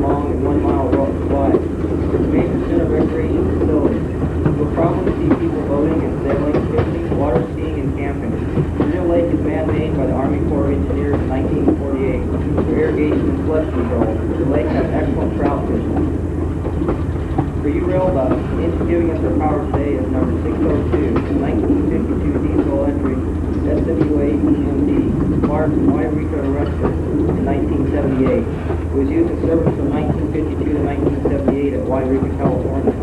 long and 1 mile wide. It's a major center recreation facility. You'll probably see people boating and sailing, fishing, water skiing, and camping. Cedar Lake is man-made by the Army Corps of Engineers in 1948 for irrigation and flood control. The lake has excellent trout fishing. For you rail buffs, the engine giving us our power today is number 602, a 1952 diesel electric SWA EMD, acquired from Wairika Electric in 1978. It was used in service from 1952 to 1978 at Wairika, California.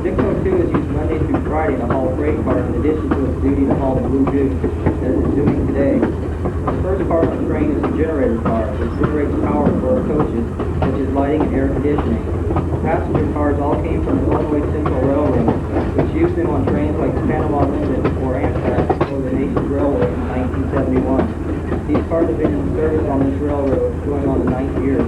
602 is used Monday through Friday to haul freight cars in addition to its duty to haul the blue juice, as it is doing today. The first car on the train is a generator car, which generates power for our coaches, such as lighting and air conditioning. Passenger cars all came from the Illinois Central Railroad, which used them on trains like the Panama Limited or Amtrak or the Nation's Railway in 1971. These cars have been in service on this railroad going on the 9th year.